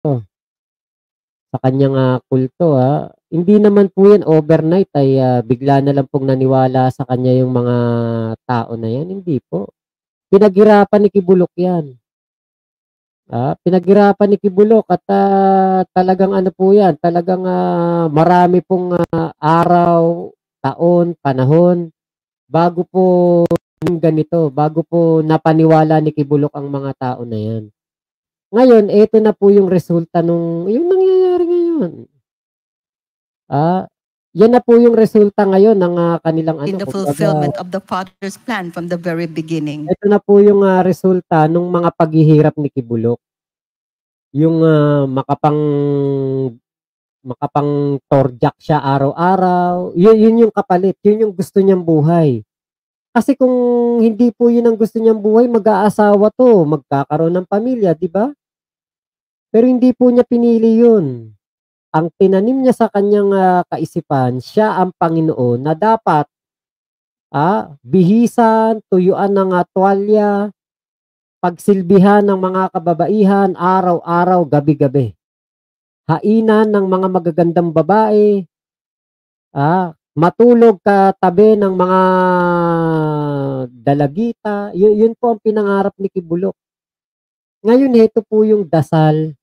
Oh, sa kanyang, kulto, hindi naman po 'yan overnight ay, bigla na lang pong naniwala sa kanya yung mga tao na 'yan, hindi po. Pinaghirapan ni Kibulok 'yan. Pinaghirapan ni Kibulok at, talagang ano po 'yan, talagang, marami pong, araw, taon, panahon bago po yung ganito, bago po napaniwala ni Kibulok ang mga tao na 'yan. Ngayon, eto na po yung resulta yung nangyayari ngayon. Ah, 'Yan na po yung resulta ngayon ng, kanilang in ano, the kumbaga, fulfillment of the Father's plan from the very beginning. eto na po yung, resulta nung mga paghihirap ni Kibulok. Yung, makapang-torjak siya araw-araw, yun yung kapalit, yun yung gusto niyang buhay. Kasi kung hindi po yun ang gusto niyang buhay, mag-aasawa 'to, magkakaroon ng pamilya, 'di ba? Pero hindi po niya pinili yun. Ang tinanim niya sa kanyang, kaisipan, siya ang Panginoon na dapat, bihisan, tuyuan ng, tuwalya, pagsilbihan ng mga kababaihan araw-araw, gabi-gabi. Hainan ng mga magagandang babae, matulog katabi ng mga dalagita, yun po ang pinangarap ni Kibulok. Ngayon heto po yung dasal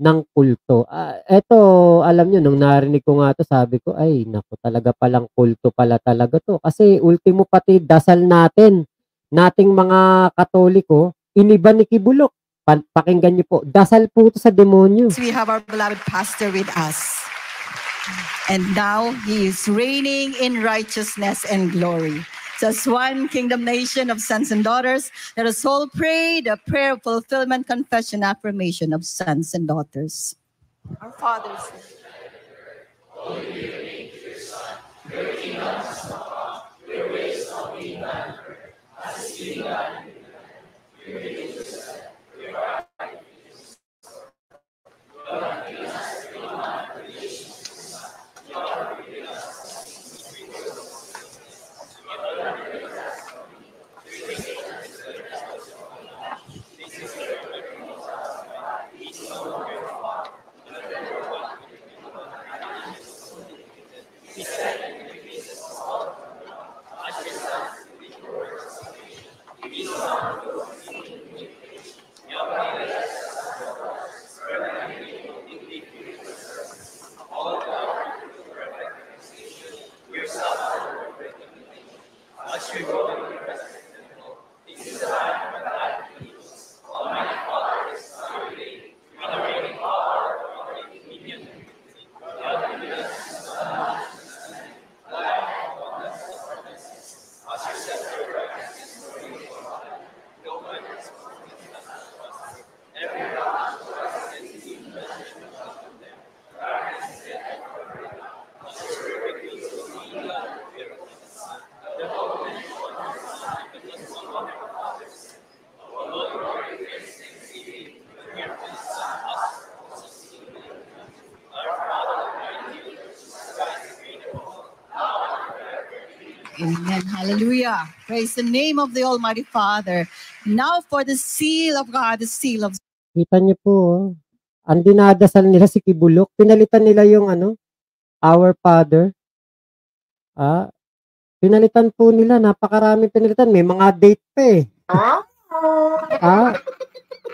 ng kulto. Eto alam niyo nung narinig ko nga 'to sabi ko, "Ay naku talaga palang kulto pala talaga 'to." Kasi ultimo pati dasal nating mga Katoliko, iniba ni Kibulok. Pakinggan niyo po, dasal po 'to sa demonyo. We have our beloved pastor with us. And now he is reigning in righteousness and glory. So as one kingdom nation of sons and daughters, let us all pray the prayer of fulfillment, confession, affirmation of sons and daughters. Our fathers. Amen. Hallelujah. Praise the name of the Almighty Father. Now for the seal of God, the seal of... Kita niyo po, ang dinadasal nila si Kibulok, pinalitan nila yung Our Father. Pinalitan po nila, napakaraming pinalitan, may mga date pa eh.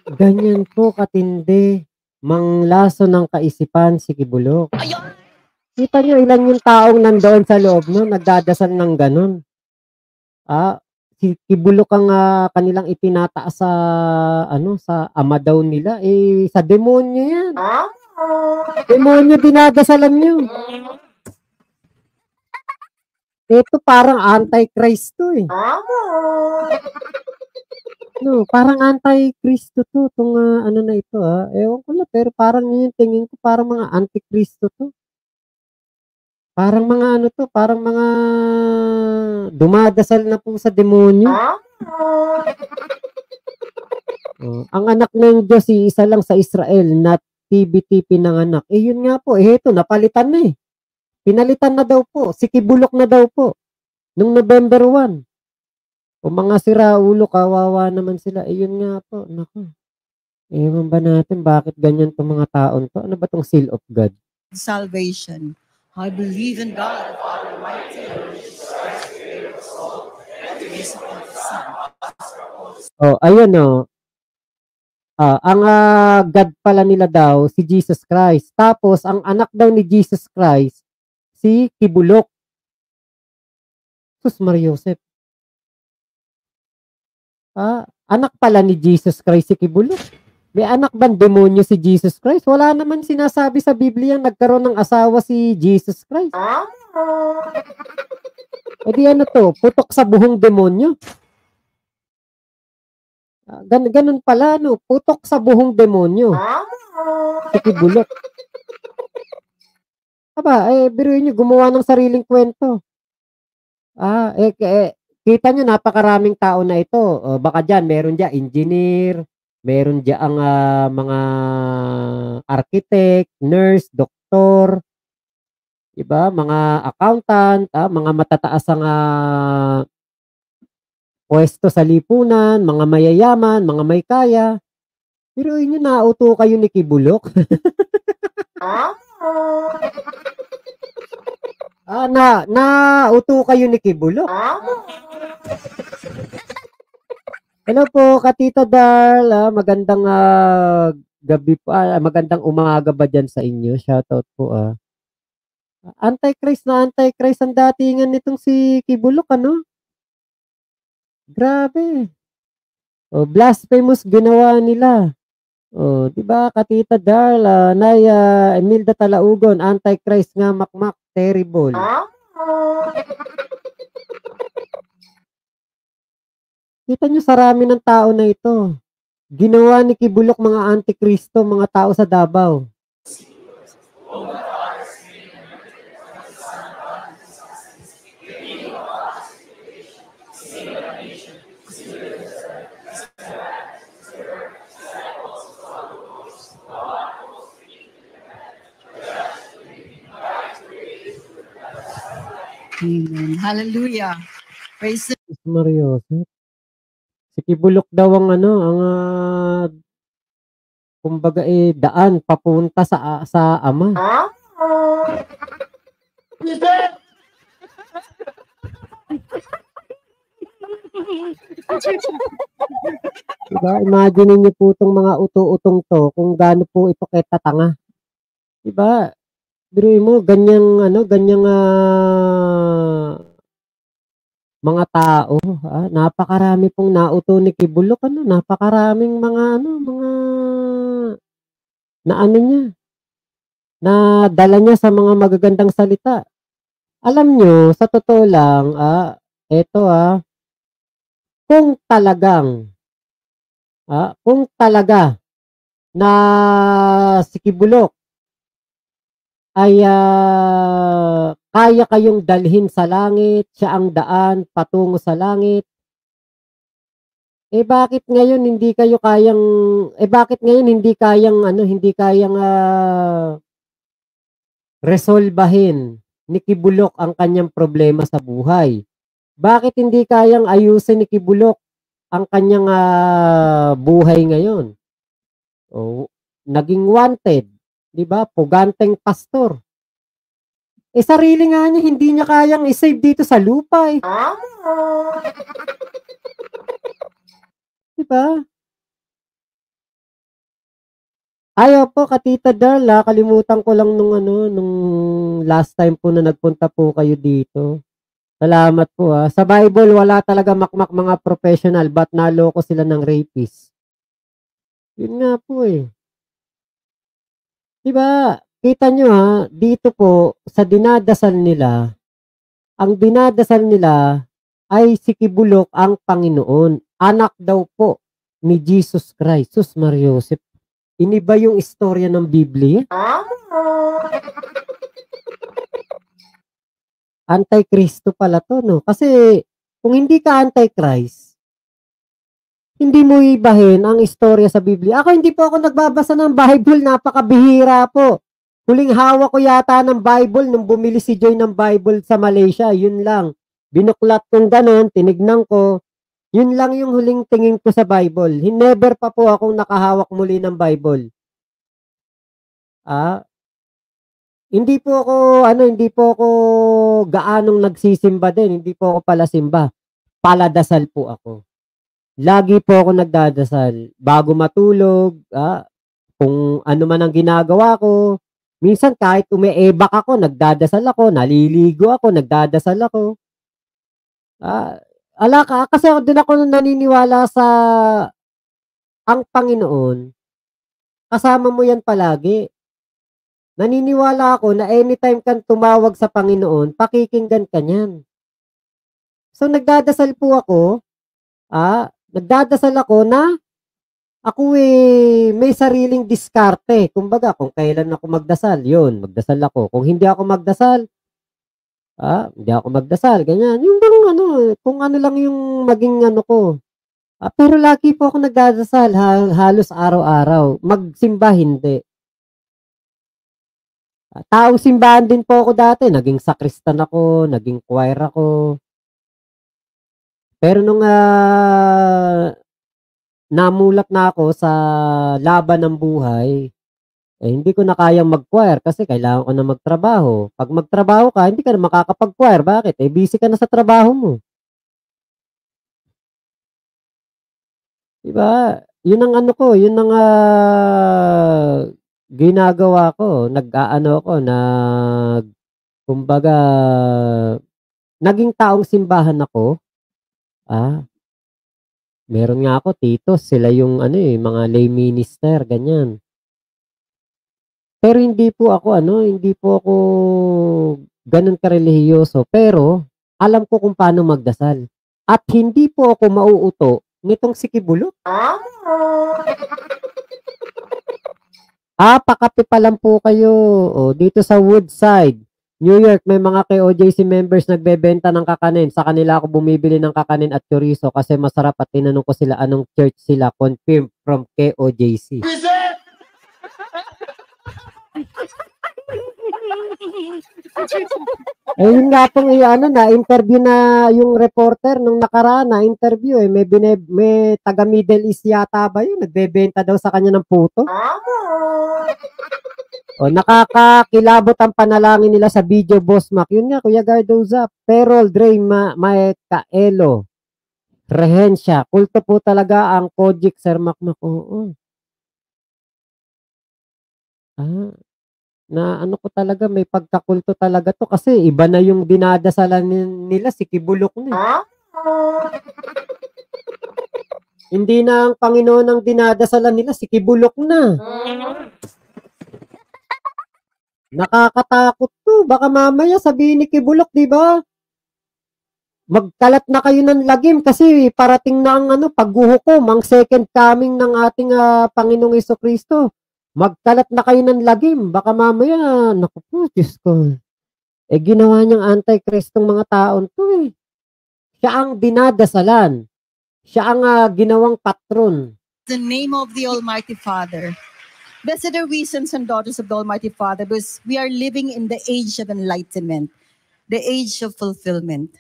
Ganyan po katindi, manglaso ng kaisipan si Kibulok. Kita niyo ilan yung taong nandoon sa loob nun, nagdadasal ng ganun. Si Kibulok ang kanilang itinataas sa ama daw nila, sa demonyo yan. Demonyo dinadasalan nyo. Ito parang anti-Kristo eh. No, parang anti-Kristo to, itong na ito Ewan ko lang, pero parang yung tingin ko, parang mga anti-Kristo to. Parang mga parang mga dumadasal na po sa demonyo. Ang anak ng Diyos, isa lang sa Israel na TBT pinanganak. Yun nga po, heto, napalitan na eh. Pinalitan na daw po, si Kibulok na daw po, nung November 1. O mga siraulo, kawawa naman sila. Yun nga po, naku. Ewan ba natin bakit ganyan 'tong mga taon 'to? Ano ba 'tong seal of God? salvation. I believe in God, the Father Almighty, and in Jesus Christ, creator of soul, and to his only Son. Oh, ayun oh. Ang God pala nila daw si Jesus Christ. Tapos ang anak daw ni Jesus Christ si Kibulok. Sus Mariosep. Anak pala ni Jesus Christ si Kibulok. May anak bang demonyo si Jesus Christ? Wala naman sinasabi sa Biblia nagkaroon ng asawa si Jesus Christ. O di ano to? Putok sa buhong demonyo. Ganun pala, no? Putok sa buhong demonyo. Si Kibulok. Biruin nyo, gumawa ng sariling kwento. Kita nyo, napakaraming tao na ito. Baka dyan, meron dyan engineer, meron dyan ang mga architect, nurse, doktor, diba? Mga accountant, mga matataas ang pwesto sa lipunan, mga mayayaman, mga may kaya. Pero yun nauto kayo ni Kibulok. Nauto kayo ni Kibulok. Hello po, Katita Darl. Magandang gabi po. Magandang umaga ba dyan sa inyo? Shoutout po. Antichrist na Antichrist ang datingan nitong si Kibulok, ano? Grabe. Blasphemous ginawa nila. Di ba, Katita Darla, Naya, Emilda Talaugon, Antichrist nga, makmak, terrible. Kita nyo, sarami ng tao na ito. Ginawa ni Kibulok mga Antikristo, mga tao sa Davao. Amen. Hallelujah. Praise the Mario. Si Kibulok daw ang kumbaga daan papunta sa Ama. Diba? Imagine niyo po itong mga uto-utong to kung gaano po ito ketatanga. Diba? Biruin mo, ganyang mga tao, napakarami pong nauto ni Kibulok, napakaraming mga niya, dala niya sa mga magagandang salita. Alam nyo, sa totoo lang, kung talaga na si Kibulok ay kaya kayong dalhin sa langit, siya ang daan patungo sa langit. Bakit ngayon hindi kayang resolbahin ni Kibulok ang kanyang problema sa buhay? Bakit hindi kayang ayusin ni Kibulok ang kanyang buhay ngayon? Naging wanted, 'di ba? Puganteng pastor. Sarili nga niya, hindi niya kayang i-save dito sa lupa eh. Diba? Ayaw po, Katita Darla, kalimutan ko lang nung last time po na nagpunta po kayo dito. Salamat po ha. Sa Bible, wala talaga makmak mga professional, but naloko sila ng rapist. Yun nga po eh. Diba? Kita nyo ha, dito po, sa dinadasal nila, ang dinadasal nila ay si Kibulok ang Panginoon. Anak daw po ni Jesus Christ. Sus Mariosep. Iniba yung istorya ng Biblia. Antikristo pala to, no? Kasi kung hindi ka Antichrist, hindi mo ibahin ang istorya sa Biblia. Ako hindi po ako nagbabasa ng Bible, napakabihira po. Huling hawak ko yata ng Bible nung bumili si Joy ng Bible sa Malaysia, yun lang. Binuklat kong ganon, tinignan ko, Yun lang yung huling tingin ko sa Bible. Never pa po akong nakahawak muli ng Bible. Hindi po ako gaanong nagsisimba din. Hindi po ako palasimba. Paladasal po ako. Lagi po ako nagdadasal. Bago matulog, kung ano man ang ginagawa ko. Minsan kahit umeebak ako, nagdadasal ako. Naliligo ako, nagdadasal ako. Kasi din ako naniniwala sa ang Panginoon. Kasama mo yan palagi. Naniniwala ako na anytime kang tumawag sa Panginoon, pakikinggan ka niyan. So nagdadasal po ako, na ako may sariling diskarte. Kumbaga, kung kailan ako magdasal, yun, magdasal ako. Kung hindi ako magdasal, hindi ako magdasal, ganyan. Yung bang kung ano lang yung maging ko. Pero lagi po ako nagdadasal, halos araw-araw. Magsimba, hindi. Taong simbahan din po ako dati. Naging sakristan ako, naging choir ako. Pero nung namulat na ako sa laban ng buhay, hindi ko na kayang mag-choir kasi kailangan ko na magtrabaho. Pag magtrabaho ka, hindi ka na makakapag-choir. Bakit? Busy ka na sa trabaho mo. Diba? Yun ang yun ang ginagawa ko. Kumbaga, naging taong simbahan ako. Meron nga ako, titos. Sila yung mga lay minister, ganyan. Pero hindi po ako ganun karelihiyoso. Pero, alam ko kung paano magdasal. At hindi po ako mauuto nitong si Kibulo. Pakape pa lang po kayo. Dito sa Woodside, New York, may mga KOJC members nagbebenta ng kakanin. Sa kanila ako bumibili ng kakanin at chorizo kasi masarap at tinanong ko sila anong church sila. Confirmed from KOJC. Yun nga pong na-interview na yung reporter nung nakaraan, na-interview may taga Middle East yata ba yun? Nagbebenta daw sa kanya ng puto. Nakakakilabot ang panalangin nila sa video, Boss Mac. Yun nga, Kuya Gardoza. Perol, Dre, Maekaelo, Rehensya. Kulto po talaga ang Kojik, Sir Macmac. Oo. Na ko talaga, may pagkakulto talaga to kasi iba na yung dinadasalan nila, si Kibulok na. Hindi na ang Panginoon ang dinadasalan nila, si Kibulok na. Nakakatakot to. Baka mamaya sabihin ni Kibulok, di ba? Magkalat na kayo ng lagim kasi parating na ang paghuhukom, ang second coming ng ating Panginoong Jesucristo. Magkalat na kayo ng lagim. Baka mamaya, naku po, Diyos ko. Ginawa niyang anti-Christ ng mga taon to . Siya ang dinadasalan. Siya ang ginawang patron. The name of the Almighty Father. Blessed are we, sons and daughters of the Almighty Father, because we are living in the age of enlightenment, the age of fulfillment.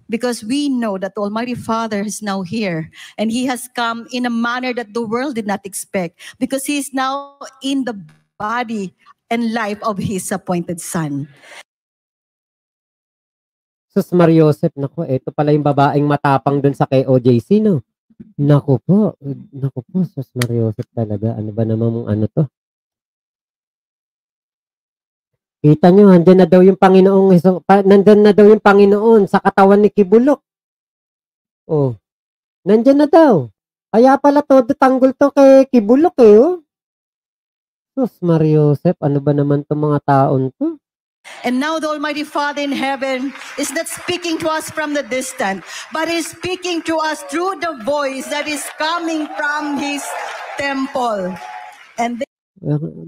Because we know that the Almighty Father is now here and He has come in a manner that the world did not expect because He is now in the body and life of His appointed Son. Sus Mariosep, naku, ito pala yung babaeng matapang dun sa KOJC, no? Naku po, Sus Mariosep talaga. Ano ba naman to? Kita nyo, nandun na daw yung Panginoon sa katawan ni Kibulok. Nandyan na daw. Kaya pala todo tanggol to kay Kibulok Sus Mariosep, ano ba naman itong mga taon to? And now the Almighty Father in heaven is not speaking to us from the distant, but is speaking to us through the voice that is coming from His temple. And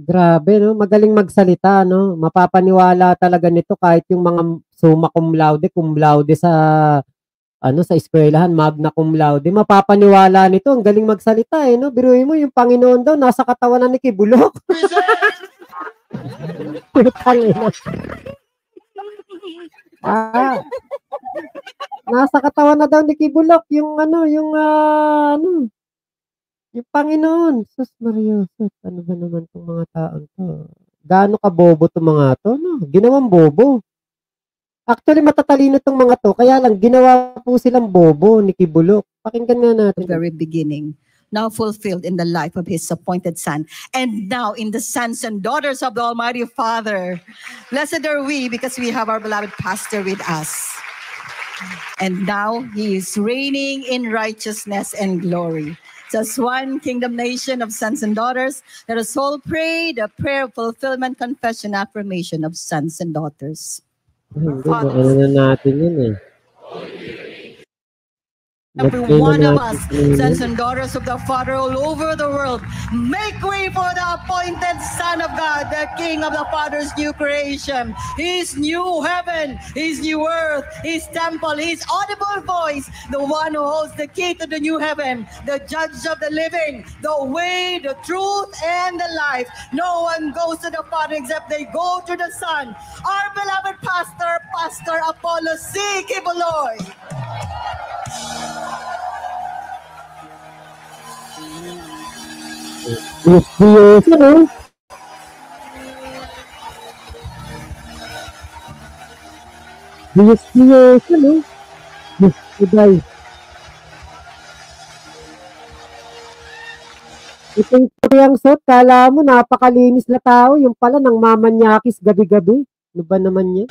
grabe, no? Magaling magsalita, no? Mapapaniwala talaga nito kahit yung mga summa cum laude sa sa eskwelahan, magna cum laude. Mapapaniwala nito, ang galing magsalita no? Biruin mo yung Panginoon daw nasa katawan ni Kibulok. Nasa katawan na daw ni Kibulok yung yung Panginoon. Sus Maria, ano ba naman 'tong mga taong 'to? Gaano kabobo 'tong mga 'to, 'no? Ginawang bobo. Actually, matatalino 'tong mga 'to, kaya lang ginawa po silang bobo ni Kibulok. Pakinggan nga natin. The very beginning, now fulfilled in the life of his appointed Son, and now in the sons and daughters of the Almighty Father. Blessed are we because we have our beloved pastor with us. And now he is reigning in righteousness and glory. So as one kingdom nation of sons and daughters, let us all pray the prayer of fulfillment, confession, affirmation of sons and daughters. Hindi, ano na natin yun eh. Every one of us, sons and daughters of the Father all over the world, make way for the appointed Son of God, the King of the Father's new creation, His new heaven, His new earth, His temple, His audible voice, the one who holds the key to the new heaven, the judge of the living, the way, the truth, and the life. No one goes to the Father except they go to the Son. Our beloved pastor, Pastor Apollo C. Kibuloy. Yes, ano? Yes, ano? Yes, today. Ito yung suit, kala mo napakalinis na tao, yung pala nang mamanyakis gabi-gabi. Ano ba naman niya?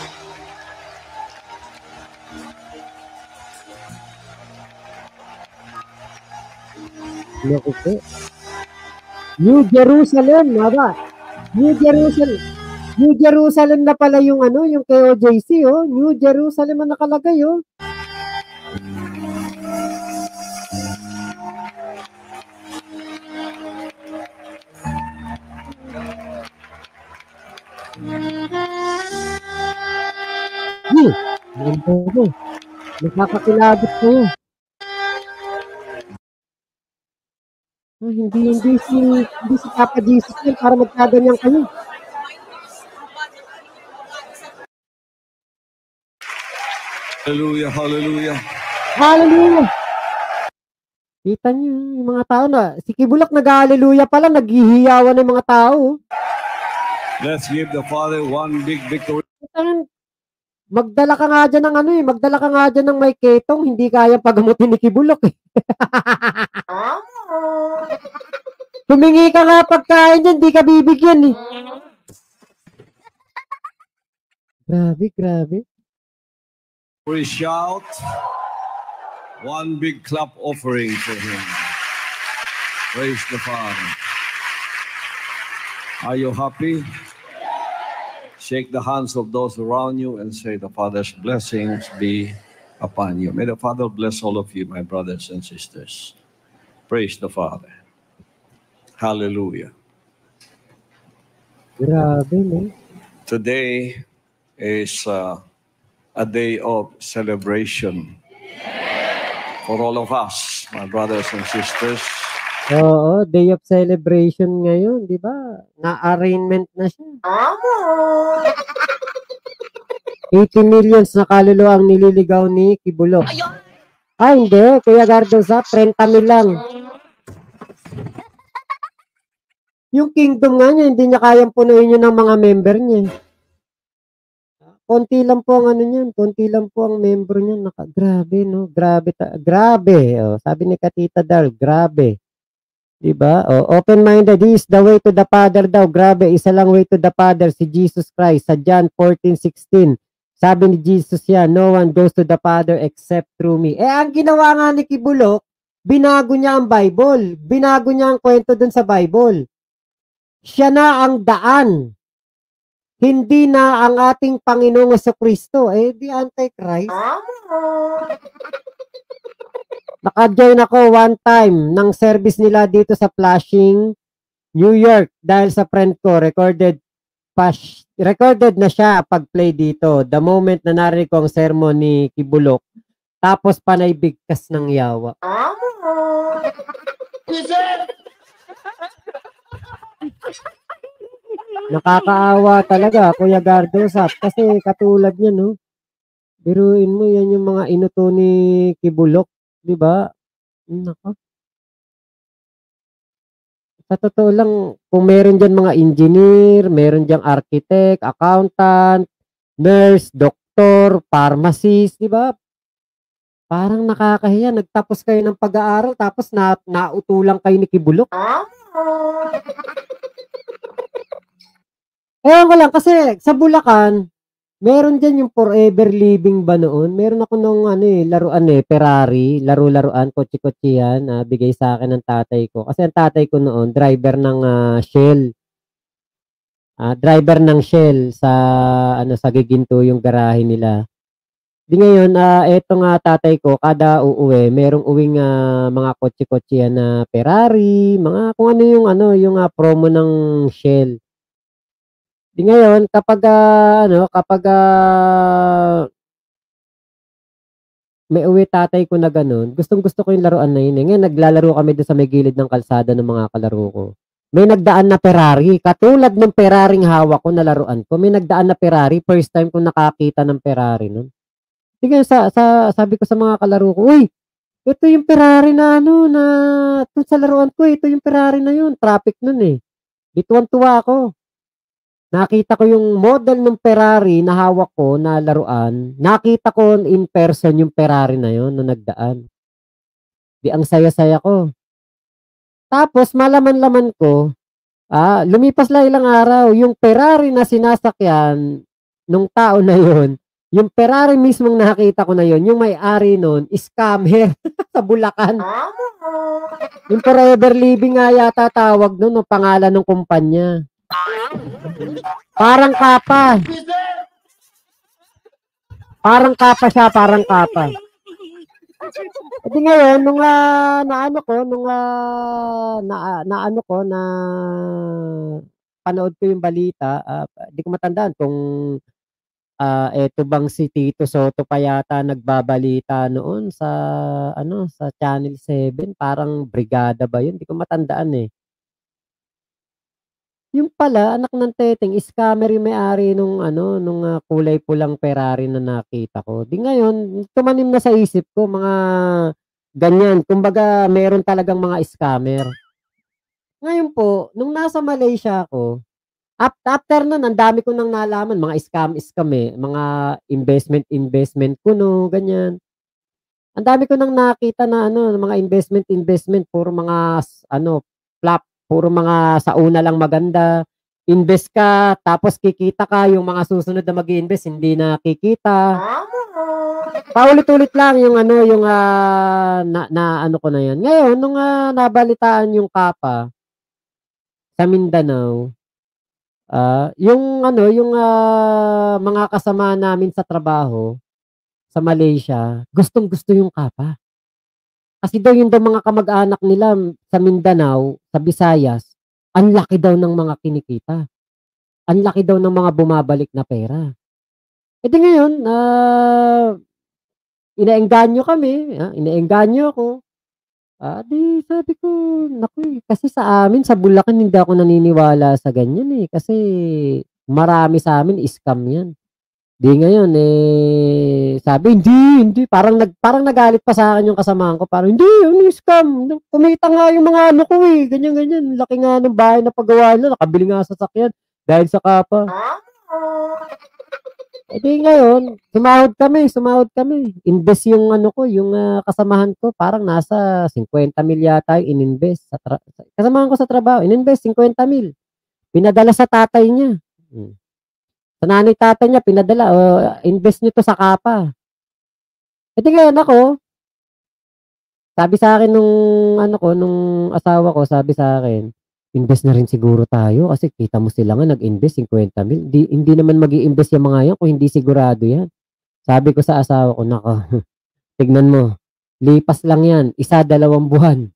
Naku po. New Jerusalem, ba? New Jerusalem. New Jerusalem na pala yung yung KOJC, oh. New Jerusalem ang nakalagay, oh. Nakakakilabot ko yun. Hindi si Papa Jesus yun para magkaganyan kayo. Hallelujah, hallelujah. Hallelujah. Kita niyo, yung mga tao na, si Kibulok nag-hallelujah pala, naghihiyawan ng mga tao. Let's give the Father one big victory. Magdala ka nga dyan ng may ketong, hindi kaya pagamutin ni Kibulok eh. Humingi ka nga pagkain dyan, di ka bibigyan eh. Grabe. We shout one big clap offering for him. Praise the Father. Are you happy? Shake the hands of those around you and say the Father's blessings be upon you. May the Father bless all of you, my brothers and sisters. Praise the Father. Hallelujah. Grabe, man. Today is a day of celebration for all of us, my brothers and sisters. Oo, day of celebration ngayon, di ba? Na-arraignment na siya. 80 millions na kaluluwa ang nililigaw ni Kibulok. Hindi. Kuya Gardosa, 30 mil lang. Yung kingdom nga niya, hindi niya kayang punuin yun ng mga member niya. Konti lang po ang konti lang po ang member niya. Grabe, no? Grabe. Oh, sabi ni Katita Dal, grabe. Diba? Oh, open-minded, he is the way to the Father daw. Grabe, isa lang way to the Father, si Jesus Christ. Sa John 14:16, sabi ni Jesus yan, no one goes to the Father except through me. Ang ginawa nga ni Kibulok, binago niya ang Bible. Binago niya ang kwento dun sa Bible. Siya na ang daan. Hindi na ang ating Panginoong Jesucristo. Di Antichrist. Naka-join ako one time ng service nila dito sa Flushing, New York dahil sa friend ko, recorded na siya pag-play dito. The moment na narinig ko ang sermon ni Kibulok, tapos panay bigkas ng yawa. Nakakaawa talaga, Kuya Gardo, kasi katulad niya, no? Biruin mo yan yung mga inuto ni Kibulok, 'di ba? Naku. Sa totoo lang, kung meron diyan mga engineer, meron diyang architect, accountant, nurse, doktor, pharmacist, 'di ba? Parang nakakahiya, nagtapos kayo ng pag-aaral tapos nautulang kayo ni Kibulok. Ewan ko lang kasi sa Bulacan, meron diyan yung Forever Living ba noon? Meron ako nung ano, laruan, Ferrari, laro-laruan, kotse-kotsehan na bigay sa akin ng tatay ko. Kasi ang tatay ko noon driver ng, Shell. Driver ng Shell sa ano, sa Giginto yung garahe nila. Di ngayon, eto nga tatay ko kada uuwi merong uwing, mga kotse-kotsehan na Ferrari, mga kung ano yung ano, yung, promo ng Shell. Di ngayon kapag, may uwi tatay ko na gano'n, gustong-gusto ko yung laruan na yun, eh. Ngayon naglalaro kami dun sa may gilid ng kalsada ng mga kalaro ko. May nagdaan na Ferrari, katulad ng Ferraring hawak ko na laruan ko, may nagdaan na Ferrari, first time kong nakakita ng Ferrari nun. Sige sabi ko sa mga kalaro ko, "Uy, ito yung Ferrari na ano, na dun sa laruan ko, ito yung Ferrari na yun." Traffic nun, eh. Di tuwang-tuwa ako. Nakita ko yung model ng Ferrari na hawak ko na laruan, nakita ko in person yung Ferrari na yun na nagdaan. Di ang saya-saya ko. Tapos malaman-laman ko, lumipas lang ilang araw, yung Ferrari na sinasakyan nung tao na yun, yung Ferrari mismong nakita ko na yun, yung may-ari nun, scammer sa Bulacan. Yung Forever Living nga yata tawag nun, no, pangalan ng kumpanya. Parang kapa. Parang kapa siya, parang kapa. E di ngayon, nung panood ko yung balita, di ko matandaan kung eto bang si Tito Soto pa yata nagbabalita noon sa ano, sa Channel 7, parang Brigada ba yun, di ko matandaan, eh. Yung pala anak ng teteng scammer yung may-ari nung ano, nung, kulay pulang Ferrari na nakita ko. Di ngayon tumanim na sa isip ko mga ganyan, kumbaga meron talagang mga scammer. Ngayon po, nung nasa Malaysia ako, after nun ang dami ko ng nalaman mga scam, mga investment kuno, ganyan. Ang dami ko ng nakita na ano, mga investment, puro mga ano, flop, puro mga sa una lang maganda. Invest ka, tapos kikita ka, yung mga susunod na mag-i-invest hindi na kikita. Paulit-ulit lang yung ano, yung na ano ko na yan. Ngayon, nung nabalitaan yung Kapa sa Mindanao, yung ano, yung mga kasama namin sa trabaho sa Malaysia, gustong-gusto yung Kapa. Kasi daw yun daw mga kamag-anak nila sa Mindanao, sa Visayas, ang laki daw ng mga kinikita. Ang laki daw ng mga bumabalik na pera. Eh di ngayon, inaengganyo kami, inaengganyo ako. Di sabi ko, naku, kasi sa amin, sa Bulacan, hindi ako naniniwala sa ganyan, eh. Kasi marami sa amin, scam yan. Di ngayon, sabi, hindi, parang nagalit pa sa akin yung kasamahan ko, parang, hindi, ano yung scam, kumita nga yung mga ano ko ganyan, laki nga ng bahay na pagawa nila, nakabili nga sa sasakyan, dahil sa Kapa. Di ngayon, sumahod kami, invest yung ano ko, yung kasamahan ko, parang nasa 50,000 yata yung ininvest, kasamahan ko sa trabaho, ininvest 50,000, pinadala sa tatay niya. Sa nanay tatay niya pinadala, invest nyo 'to sa Kapa. Eh, di ngayon ako, sabi sa akin nung ano ko, nung asawa ko, sabi sa akin, "Invest na rin siguro tayo kasi kita mo sila nga nag-invest 50,000, hindi naman mag-i-invest yang mga yan kung hindi sigurado yan." Sabi ko sa asawa ko, "Naku, tignan mo, lipas lang yan, 1, 2 buwan,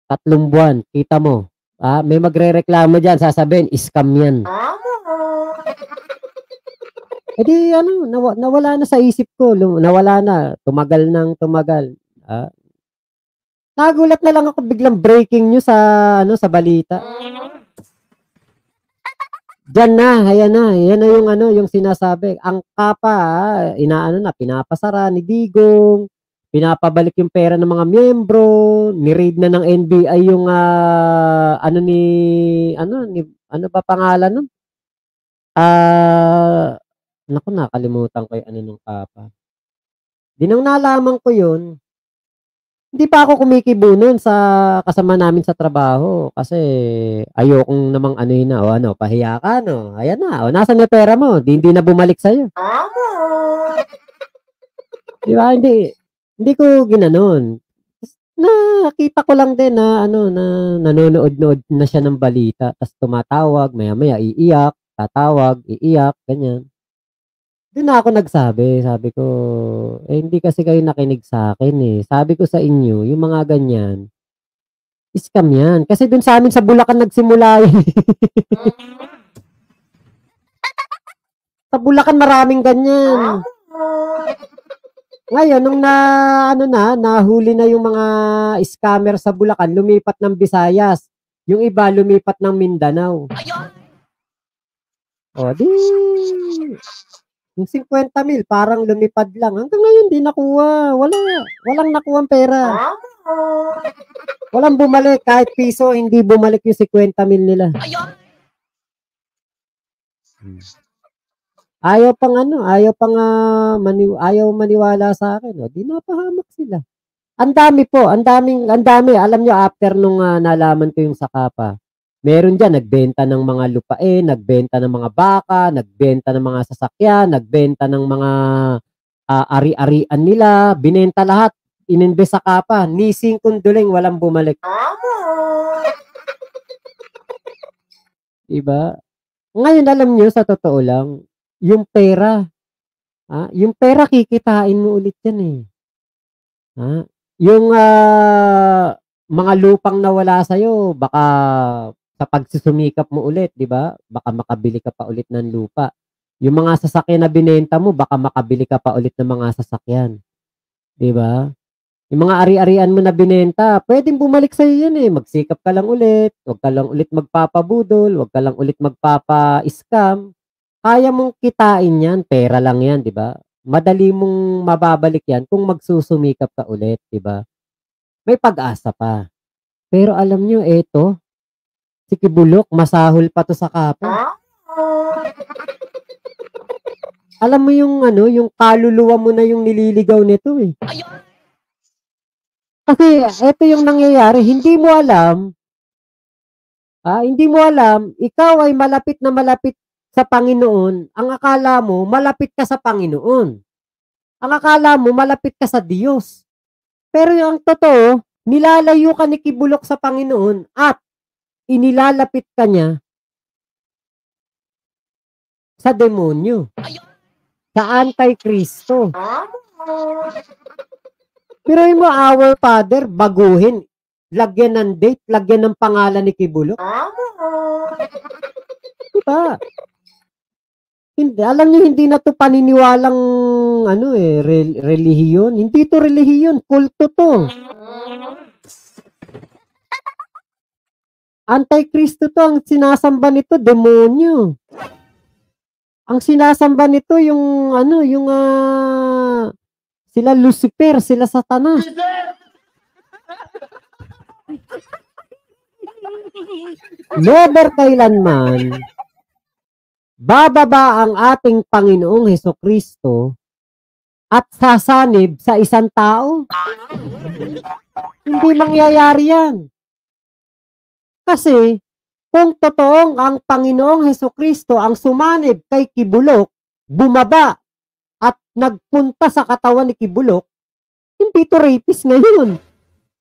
3 buwan, kita mo, may magrereklamo diyan, sasabihin scam yan." Eh, di ano, nawala na sa isip ko, nawala na, tumagal ng tumagal. Nagulat na lang ako biglang breaking news sa ano, sa balita. Diyan na, ayan na. Yan na yung ano, yung sinasabi. Ang kapa, inaano na, pinapasara ni Digong, pinapabalik yung pera ng mga miyembro, ni-raid na ng NBI yung ano ba pangalan nun? Naku, nakalimutan ko yung ano nung kapa. Di nang nalaman ko yun, hindi pa ako kumikibo nun sa kasama namin sa trabaho kasi ayokong namang anuhin na, o ano, pahiya ka, no? Ayan na, o nasaan yung pera mo? Hindi na bumalik sa'yo. Di ba? Hindi ko ginanon. Nakita ko lang din na ano na nanonood-nood na siya ng balita tapos tumatawag, maya-maya iiyak, tatawag, iiyak, ganyan. Doon na ako nagsabi, sabi ko, hindi kasi kayo nakinig sa akin eh. Sabi ko sa inyo, yung mga ganyan, scam yan. Kasi dun sa amin sa Bulacan nagsimula yun. Sa Bulacan maraming ganyan. Ngayon, nung nahuli na yung mga scammer sa Bulacan, lumipat ng Visayas. Yung iba, lumipat ng Mindanao. O, di, yung 50,000, parang lumipad lang. Hanggang ngayon, di nakuha. Walang nakuha pera. Walang bumalik. Kahit piso, hindi bumalik yung 50,000 nila. Ayaw maniwala sa akin. O, di napahamak sila. Ang dami. Alam nyo, after nung nalaman ko yung sakapa, meron dyan, nagbenta ng mga lupain, nagbenta ng mga baka, nagbenta ng mga sasakyan, nagbenta ng mga ari-arian nila, binenta lahat, ininvest sa kapa, ni singkong duling, walang bumalik. Diba? Ngayon, alam nyo, sa totoo lang, yung pera, kikitain mo ulit yan eh. Yung mga lupang nawala sa'yo, baka sa pagsusumikap mo ulit, di ba? Baka makabili ka pa ulit ng lupa. Yung mga sasakyan na binenta mo, baka makabili ka pa ulit ng mga sasakyan. Di ba? Yung mga ari-arian mo na binenta, pwedeng bumalik sa'yo yan eh. Magsikap ka lang ulit, huwag ka lang ulit magpapabudol, huwag ka lang ulit magpapa-scam. Kaya mong kitain yan, pera lang yan, di ba? Madali mong mababalik yan kung magsusumikap ka ulit, di ba? May pag-asa pa. Pero alam nyo, si Kibulok, masahol pa to sa kapa. Alam mo yung yung kaluluwa mo na yung nililigaw nito eh. Kasi ito yung nangyayari, hindi mo alam, ikaw ay malapit na malapit sa Panginoon, ang akala mo, malapit ka sa Panginoon. Ang akala mo, malapit ka sa Diyos. Pero yung totoo, nilalayo ka ni Kibulok sa Panginoon at inilalapit ka niya sa demonyo. Sa Antikristo. Pero mo, our Father, baguhin. Lagyan ng date, lagyan ng pangalan ni Kibulok. Diba? Hindi, alam niyo, hindi na to paniniwalang relihiyon. Hindi to relihiyon, kulto to. Antikristo to, ang sinasamba nito, demonyo. Ang sinasamba nito yung sila Lucifer, sila Satanas. Never kailanman bababa ang ating Panginoong Hesukristo at sasanib sa isang tao. Hindi mangyayari yan. Kasi kung totoong ang Panginoong Hesukristo ang sumanib kay Kibulok, bumaba at nagpunta sa katawan ni Kibulok, hindi to rapist ngayon.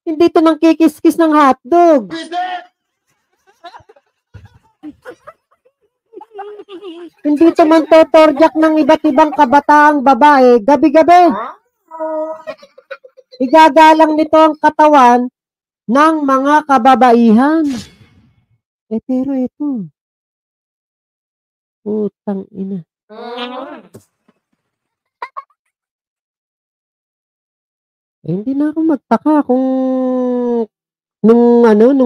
Hindi to nang kikis-kis ng hotdog. Hindi to man totorjak ng iba't ibang kabataang babae gabi-gabi. Igagalang nito ang katawan ng mga kababaihan. Pero ito, putang ina. Hindi na ako magtaka nung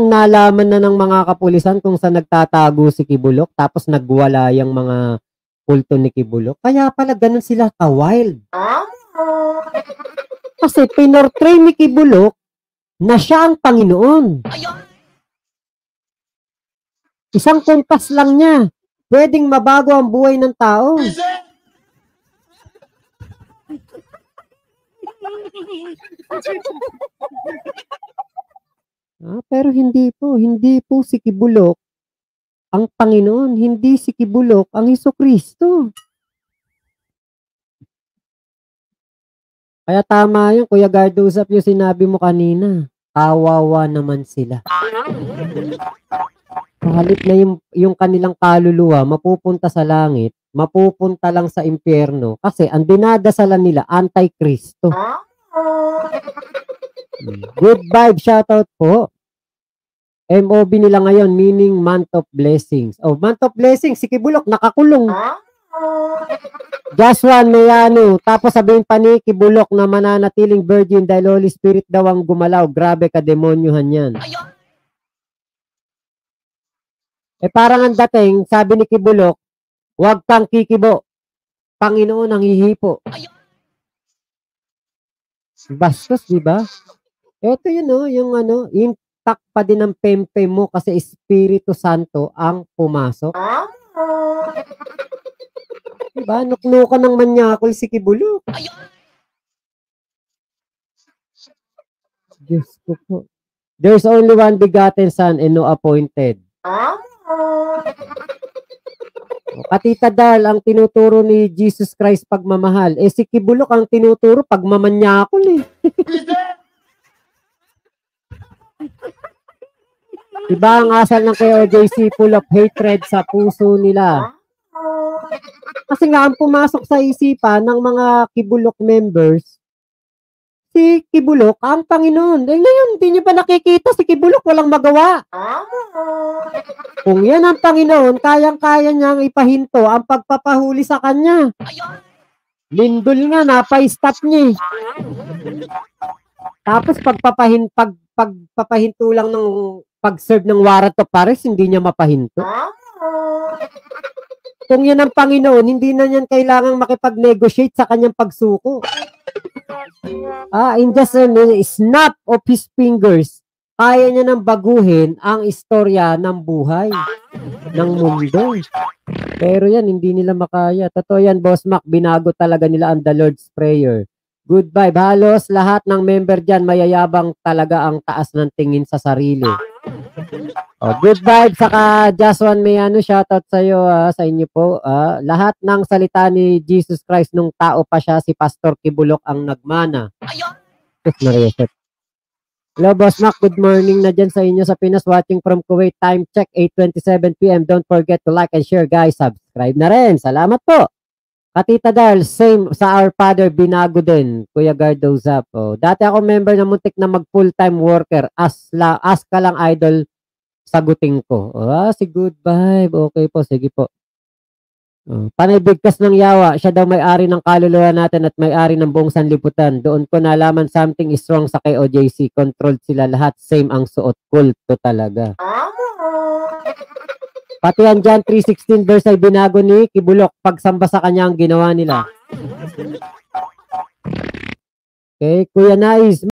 nalaman na ng mga kapulisan kung saan nagtatago si Kibulok, tapos nagwala yung mga kulto ni Kibulok, kaya pala ganun sila ka-wild. Kasi pinortray ni Kibulok na siya ang Panginoon. Isang kumpas lang niya, pwedeng mabago ang buhay ng tao. Pero hindi po si Kibulok ang Panginoon, hindi si Kibulok ang Hesukristo. Kaya tama yun, Kuya Gardusap, yung sinabi mo kanina. Kawawa naman sila. Halip na yung kanilang kaluluwa mapupunta sa langit, mapupunta lang sa impyerno kasi ang dinadasalan nila anti-Kristo. Good vibe, shoutout po. MOB nila ngayon, meaning month of blessings. Oh, month of blessings, si Kibulok nakakulong. Joshua Mayano, tapos sabihin pa ni Kibulok na mananatiling virgin dahil Holy Spirit daw ang gumalaw. Grabe ka, demonyohan yan. Parang ang dating, sabi ni Kibulok, huwag kang kikibo. Panginoon ang hihipo. Bastos, di ba? Ito yun, yung intact pa din ang pempe mo kasi Espiritu Santo ang pumasok. Diba? Nuknukan ng manyakol si Kibulok. Diyos ko po. There's only one begotten Son and no appointed. Katita Dal, ang tinuturo ni Jesus Christ pagmamahal. Si Kibulok ang tinuturo pagmamanyakol eh. Diba ang asal ng KOJC full of hatred sa puso nila? Kasi nga ang pumasok sa isipan ng mga Kibulok members, si Kibulok ang Panginoon. Ngayon, hindi niyo pa nakikita si Kibulok, walang magawa. Kung yan ang Panginoon, kayang-kaya niyang ipahinto ang pagpapahuli sa kanya. Lindol nga, napa-stop niya. Tapos pagpapahinto lang ng pag-serve ng warrant of arrest, hindi niya mapahinto. Kung yan ang Panginoon, hindi na niyan kailangang makipag-negotiate sa kanyang pagsuko. In just a snap of his fingers, kaya niya nang baguhin ang istorya ng buhay, ng mundo. Pero yan, hindi nila makaya. Totoo yan, Boss Mac, binago talaga nila ang The Lord's Prayer. Good vibe. Halos lahat ng member dyan, mayayabang talaga ang taas ng tingin sa sarili. Good vibe. Saka Joshua Mayano, shoutout sa inyo po. Lahat ng salita ni Jesus Christ nung tao pa siya, si Pastor Kibulok ang nagmana. Hello, Boss Mac. Good morning na dyan sa inyo sa Pinas. Watching from Kuwait. Time check, 8:27 p.m. Don't forget to like and share, guys. Subscribe na rin. Salamat po. Katita Dal, same sa Our Father, binago din. Kuya Gardo Zap. Dati ako member na muntik na mag full-time worker. Ask ka lang, idol, sagutin ko. Si Good Vibe. Okay po, sige po. Panay bigkas ng yawa. Siya daw may-ari ng kaluluwa natin at may-ari ng buong sanlibutan. Doon ko nalaman something is wrong sa KOJC. Controlled sila lahat. Same ang suot. Kulto talaga. Pati yan dyan, 3:16 verse ay binago ni Kibulok. Pagsamba sa kanya ang ginawa nila. Okay, Kuya Nais.